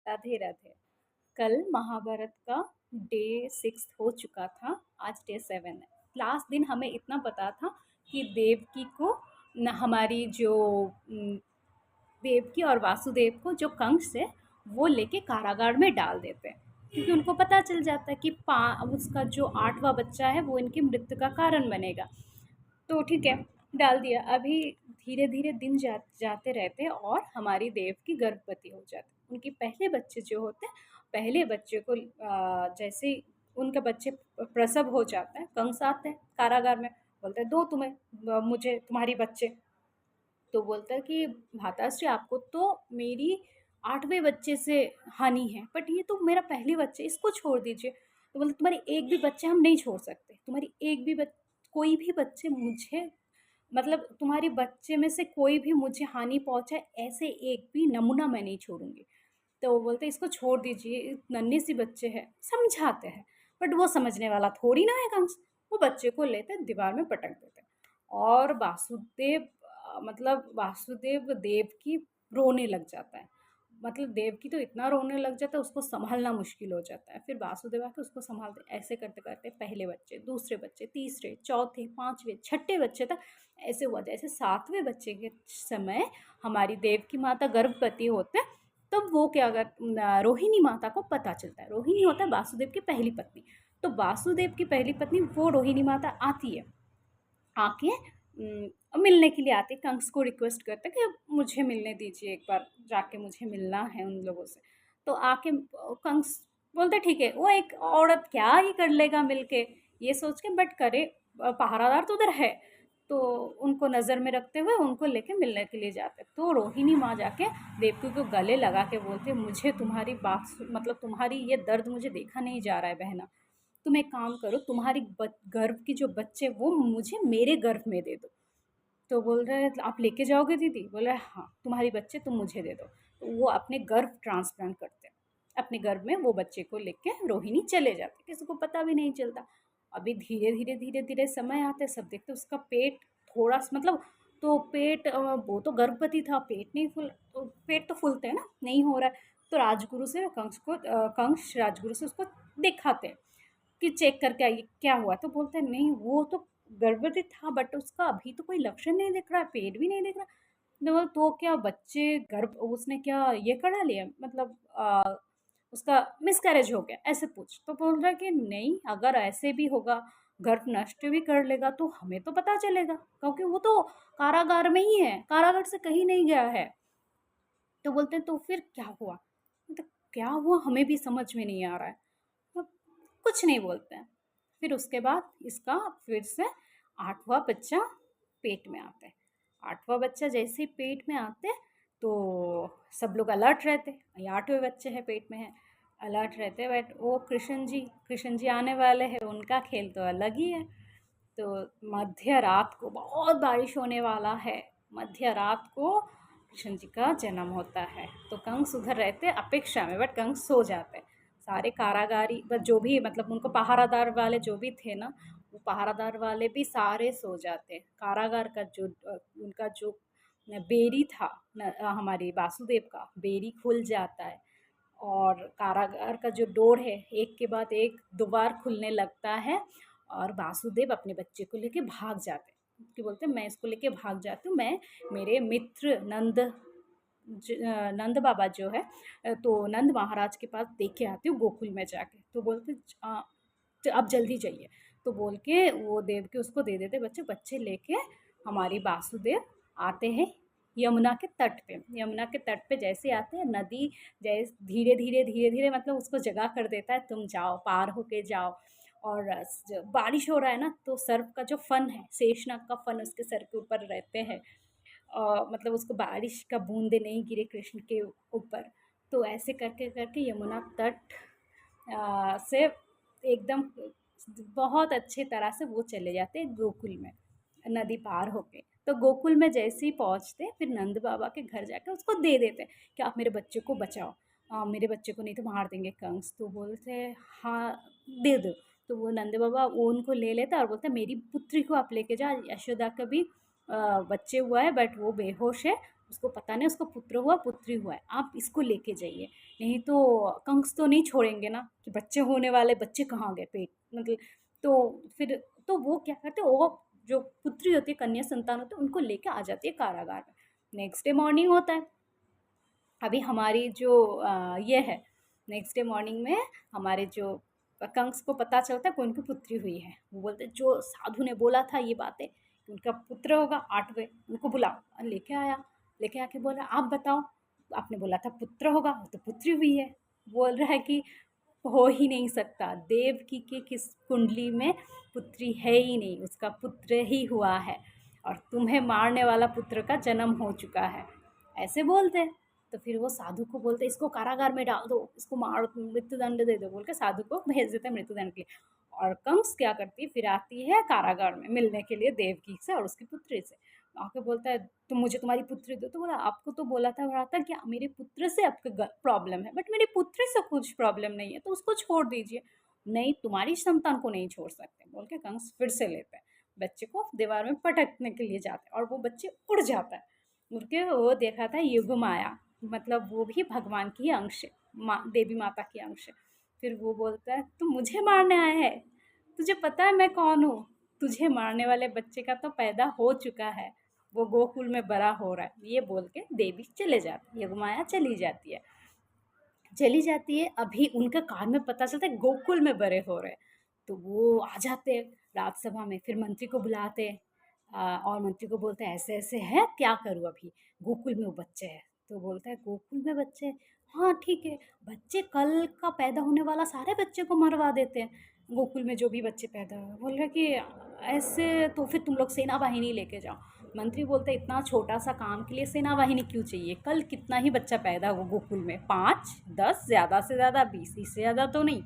राधे राधे। कल महाभारत का डे 6 हो चुका था। आज डे 7 है। लास्ट दिन हमें इतना पता था कि देवकी को न हमारी जो देवकी और वासुदेव को जो कंस है वो लेके कारागार में डाल देते हैं, क्योंकि उनको पता चल जाता है कि उसका जो 8वां बच्चा है वो इनकी मृत्यु का कारण बनेगा। तो ठीक है, डाल दिया। अभी धीरे धीरे दिन जाते रहते हैं और हमारी देवकी गर्भवती हो जाती। उनके पहले बच्चे जो होते हैं, पहले बच्चे को जैसे ही उनके बच्चे प्रसव हो जाता है, कंस आते हैं कारागार में, बोलते हैं दो तुम्हें मुझे तुम्हारी बच्चे। तो बोलता है कि भ्राताश्री आपको तो मेरी 8वें बच्चे से हानि है, बट ये तो मेरा पहली बच्चे, इसको छोड़ दीजिए। तो बोलते तुम्हारी एक भी बच्चे हम नहीं छोड़ सकते, तुम्हारी एक भी कोई भी बच्चे मुझे, मतलब तुम्हारे बच्चे में से कोई भी मुझे हानि पहुंचाए ऐसे एक भी नमूना मैं नहीं छोड़ूंगी। तो वो बोलते इसको छोड़ दीजिए, नन्ही सी बच्चे हैं, समझाते हैं। बट वो समझने वाला थोड़ी ना है कंस। वो बच्चे को लेते दीवार में पटक देते। और वासुदेव मतलब वासुदेव देवकी रोने लग जाता है। मतलब देवकी तो इतना रोने लग जाता है, उसको संभालना मुश्किल हो जाता है। फिर वासुदेव आके उसको संभालते, ऐसे करते करते पहले बच्चे, दूसरे बच्चे, तीसरे, चौथे, पांचवे, छठे बच्चे तक ऐसे हुआ। जैसे 7वें बच्चे के समय हमारी देवकी माता गर्भवती होते हैं, तब वो क्या कर रोहिणी माता को पता चलता है। रोहिणी होता है वासुदेव की पहली पत्नी। तो वासुदेव की पहली पत्नी वो रोहिणी माता आती है, आके मिलने के लिए आते, कंस को रिक्वेस्ट करते कि मुझे मिलने दीजिए, एक बार जाके मुझे मिलना है उन लोगों से। तो आके कंस बोलते ठीक है, वो एक औरत क्या ही कर लेगा मिलके, ये सोच के, बट करे पहरादार तो उधर है। तो उनको नज़र में रखते हुए उनको लेके मिलने के लिए जाते। तो रोहिणी माँ जाके देवकी को गले लगा के बोलते मुझे तुम्हारी बात मतलब तुम्हारी ये दर्द मुझे देखा नहीं जा रहा है बहना। तुम एक काम करो, तुम्हारी गर्भ की जो बच्चे वो मुझे मेरे गर्भ में दे दो। तो बोल रहे हैं आप लेके जाओगे दीदी? बोल रहे हैं हाँ, तुम्हारी बच्चे तुम मुझे दे दो। तो वो अपने गर्भ ट्रांसप्लांट करते हैं, अपने गर्भ में वो बच्चे को लेके रोहिणी चले जाते, किसी को पता भी नहीं चलता। अभी धीरे धीरे धीरे धीरे समय आते, सब देखते उसका पेट थोड़ा मतलब, तो पेट वो तो गर्भवती था, पेट नहीं फूल, तो पेट तो फूलते हैं ना, नहीं हो रहा है। तो राजगुरु से कंस राजगुरु से उसको दिखाते हैं कि चेक करके आइए क्या हुआ। तो बोलते हैं नहीं, वो तो गर्भवती था बट उसका अभी तो कोई लक्षण नहीं दिख रहा है, पेट भी नहीं दिख रहा। तो क्या बच्चे गर्भ उसने क्या ये करा लिया, मतलब उसका मिसकैरेज हो गया, ऐसे पूछ। तो बोल रहा है कि नहीं, अगर ऐसे भी होगा, गर्भ नष्ट भी कर लेगा तो हमें तो पता चलेगा, क्योंकि वो तो कारागार में ही है, कारागार से कहीं नहीं गया है। तो बोलते हैं तो फिर क्या हुआ, मतलब क्या हुआ हमें भी समझ में नहीं आ रहा है। तो कुछ नहीं बोलते हैं। फिर उसके बाद इसका फिर से 8वां बच्चा पेट में आता है। 8वां बच्चा जैसे ही पेट में आते हैं, तो सब लोग अलर्ट रहते हैं, ये 8वें बच्चे हैं पेट में है, अलर्ट रहते हैं। बट वो कृष्ण जी आने वाले हैं, उनका खेल तो अलग ही है। तो मध्य रात को बहुत बारिश होने वाला है, मध्य रात को कृष्ण जी का जन्म होता है। तो कंस उधर रहते अपेक्षा में, बट कंस सो जाते हैं। सारे कारागारी बस जो भी मतलब उनको पहरादार वाले जो भी थे ना, वो पहरादार वाले भी सारे सो जाते हैं। कारागार का जो उनका जो बेरी था हमारे वासुदेव का बेरी खुल जाता है। और कारागार का जो डोर है एक के बाद एक दोबार खुलने लगता है। और वासुदेव अपने बच्चे को लेके भाग जाते हैं, कि बोलते हैं मैं इसको लेके भाग जाती हूँ, मैं मेरे मित्र नंद बाबा जो है, तो नंद महाराज के पास देख के आती हूँ गोकुल में जाके। तो बोलते तो अब जल्दी जाइए। तो बोल के वो देव के उसको दे देते बच्चे, बच्चे लेके हमारी वासुदेव आते हैं यमुना के तट पे। यमुना के तट पे जैसे आते हैं, नदी जैसे धीरे धीरे धीरे धीरे मतलब उसको जगह कर देता है, तुम जाओ, पार होके जाओ। और बारिश हो रहा है ना, तो सर्प का जो फन है, शेषनाग का फन उसके सर के ऊपर रहते हैं। मतलब उसको बारिश का बूंदे नहीं गिरे कृष्ण के ऊपर। तो ऐसे करके करके यमुना तट से एकदम बहुत अच्छे तरह से वो चले जाते हैं गोकुल में, नदी पार होके। तो गोकुल में जैसे ही पहुंचते फिर नंद बाबा के घर जाके उसको दे देते कि आप मेरे बच्चे को बचाओ, मेरे बच्चे को नहीं तो मार देंगे कंस। तो बोलते हाँ दे दो। तो वो नंद बाबा वो उनको ले लेता और बोलता मेरी पुत्री को आप लेके जा, यशोदा का भी बच्चे हुआ है बट वो बेहोश है, उसको पता नहीं उसको पुत्र हुआ पुत्री हुआ है, आप इसको लेके जाइए, नहीं तो कंस तो नहीं छोड़ेंगे ना कि बच्चे होने वाले, बच्चे कहाँ गए पेट मतलब। तो फिर तो वो क्या करते, वो जो पुत्री होती है, कन्या संतान होती है, उनको लेके आ जाती है कारागार में। नेक्स्ट डे मॉर्निंग होता है, अभी हमारी जो ये है, नेक्स्ट डे मॉर्निंग में हमारे जो कंस को पता चलता है कि उनकी पुत्री हुई है। वो बोलते हैं जो साधु ने बोला था ये बातें कि उनका पुत्र होगा 8वें, उनको बुलाओ। और लेके आया, लेके आके बोला आप बताओ, आपने बोला था पुत्र होगा, वो तो पुत्री हुई है। बोल रहा है कि हो ही नहीं सकता, देवकी के किस कुंडली में पुत्री है ही नहीं, उसका पुत्र ही हुआ है, और तुम्हें मारने वाला पुत्र का जन्म हो चुका है, ऐसे बोलते हैं। तो फिर वो साधु को बोलते इसको कारागार में डाल दो, इसको मार, मृत्युदंड दे दो बोल के साधु को भेज देते हैं मृत्युदंड के लिए। और कंस क्या करती है, फिर आती है कारागार में मिलने के लिए देवकी से और उसकी पुत्री से। आके बोलता है तुम मुझे तुम्हारी पुत्री दो। तो बोला आपको तो बोला था कि मेरे पुत्र से आपको प्रॉब्लम है, बट मेरी पुत्री से कुछ प्रॉब्लम नहीं है, तो उसको छोड़ दीजिए। नहीं, तुम्हारी संतान को नहीं छोड़ सकते बोल के कंस फिर से लेते हैं बच्चे को, दीवार में पटकने के लिए जाते हैं, और वो बच्चे उड़ जाता है। उड़ के वो देखा था युग माया, मतलब वो भी भगवान की अंश है, देवी माता की अंश है। फिर वो बोलता है तू मुझे मारने आया है, तुझे पता है मैं कौन हूँ, तुझे मारने वाले बच्चे का तो पैदा हो चुका है, वो गोकुल में बड़ा हो रहा है। ये बोल के देवी चले जाती है, युगमाया चली जाती है। चली जाती है, अभी उनके कान में पता चलता है गोकुल में बड़े हो रहे हैं। तो वो आ जाते हैं राज्यसभा में, फिर मंत्री को बुलाते हैं, और मंत्री को बोलते हैं ऐसे ऐसे है, क्या करूँ अभी, गोकुल में वो बच्चे हैं। तो बोलता है गोकुल में बच्चे हैं? हाँ ठीक है, बच्चे कल का पैदा होने वाला सारे बच्चे को मरवा देते हैं, गोकुल में जो भी बच्चे पैदा हुए। बोल रहे कि ऐसे तो फिर तुम लोग सेना वाहिनी लेके जाओ। मंत्री बोलते हैं इतना छोटा सा काम के लिए सेना वाहिनी क्यों चाहिए, कल कितना ही बच्चा पैदा हुआ गोकुल में, 5 10 ज़्यादा से ज़्यादा 20, इससे ज़्यादा तो नहीं।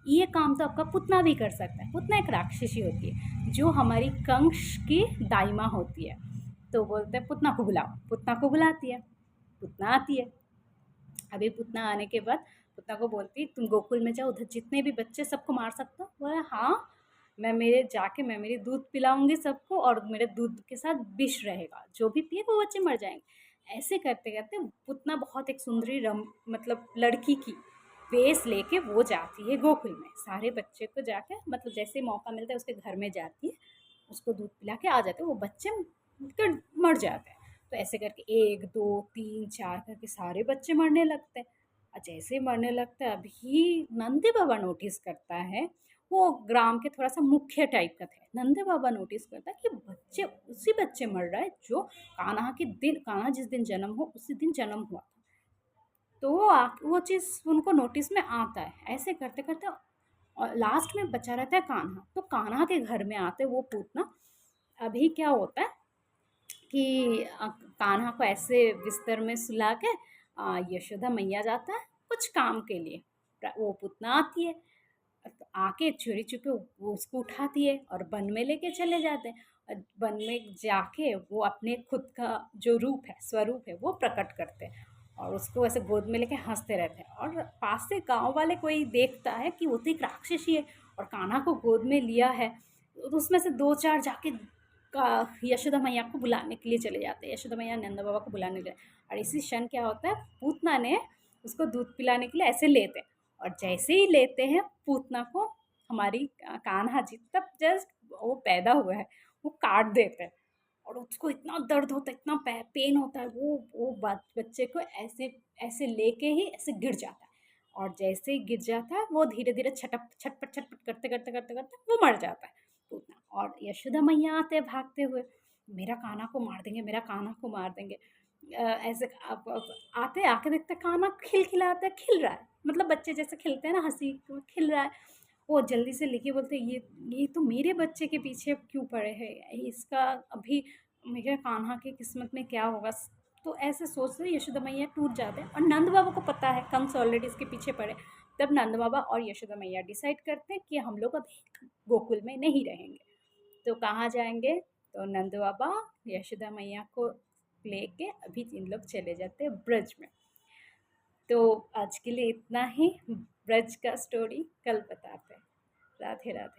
ये काम तो आपका पुतना भी कर सकता है। पुतना एक राक्षसी होती है जो हमारी कंस की दाइमा होती है। तो बोलते हैं पुतना को बुलाओ, पुतना को बुलाती है, पुतना आती है। अभी पुतना आने के बाद पुतना को बोलती तुम गोकुल में जाओ, उधर जितने भी बच्चे सबको मार सकते हो। बोला हाँ, मैं मेरी दूध पिलाऊंगी सबको, और मेरे दूध के साथ विष रहेगा, जो भी पिए वो बच्चे मर जाएंगे। ऐसे करते करते पुतना बहुत एक सुंदरी मतलब लड़की की वेश लेके वो जाती है गोकुल में, सारे बच्चे को जाके मतलब जैसे मौका मिलता है उसके घर में जाती है, उसको दूध पिला के आ जाते हैं, वो बच्चे मर जाते हैं। तो ऐसे करके 1 2 3 4 करके सारे बच्चे मरने लगते हैं। और जैसे ही मरने लगता है, अभी नंदी बाबा नोटिस करता है, वो ग्राम के थोड़ा सा मुख्य टाइप का थे। नंदी बाबा नोटिस करता है कि बच्चे, उसी बच्चे मर रहा है जो कान्हा जिस दिन जन्म हो उसी दिन जन्म हुआ था। तो वो चीज़ उनको नोटिस में आता है। ऐसे करते करते और लास्ट में बचा रहता है कान्हा। तो कान्हा के घर में आते वो पूतना। अभी क्या होता है कि कान्हा को ऐसे बिस्तर में सुला के यशोदा मैया जाता है कुछ काम के लिए। वो पूतना आती है, तो आके चोरी चुपे वो उसको उठाती है और वन में लेके चले जाते हैं। और वन में जाके वो अपने खुद का जो रूप है, स्वरूप है, वो प्रकट करते हैं, और उसको ऐसे गोद में लेके हंसते रहते हैं। और पास से गांव वाले कोई देखता है कि वो तो एक राक्षसी है और कान्हा को गोद में लिया है, तो उसमें से 2 4 जाके का यशोदा मैया को बुलाने के लिए चले जाते हैं, यशोदा मैया नंद बाबा को बुलाने के लिए। और इसी क्षण क्या होता है, पूतना ने उसको दूध पिलाने के लिए ऐसे लेते हैं, और जैसे ही लेते हैं पूतना को हमारी कान्हा जी, तब जस्ट वो पैदा हुआ है, वो काट देते हैं। और उसको इतना दर्द होता है, इतना पेन होता है, वो बच्चे को ऐसे ऐसे लेके ही ऐसे गिर जाता है। और जैसे ही गिर जाता है वो धीरे धीरे छटपट छटपट करते करते करते करते वो मर जाता है पूतना। और यशोदा मैया आते हैं भागते हुए, मेरा कान्हा को मार देंगे, मेरा कान्हा को मार देंगे। ऐसे आते आके देखते कान्हा खिलखिलाता है, खिल रहा है, मतलब बच्चे जैसे खिलते हैं ना, हंसी खिल रहा है। वो जल्दी से लेके बोलते ये तो मेरे बच्चे के पीछे क्यों पड़े हैं, इसका अभी मेरे कान्हा की किस्मत में क्या होगा। तो ऐसे सोचते यशोदा मैया टूट जाते हैं, और नंद बाबा को पता है कंस ऑलरेडी इसके पीछे पड़े। तब नंद बाबा और यशोदा मैया डिसाइड करते हैं कि हम लोग अभी गोकुल में नहीं रहेंगे, तो कहाँ जाएंगे। तो नंद बाबा यशोदा मैया को लेके अभी इन लोग चले जाते हैं ब्रज में। तो आज के लिए इतना ही, ब्रज का स्टोरी कल बताते हैं। राधे राधे।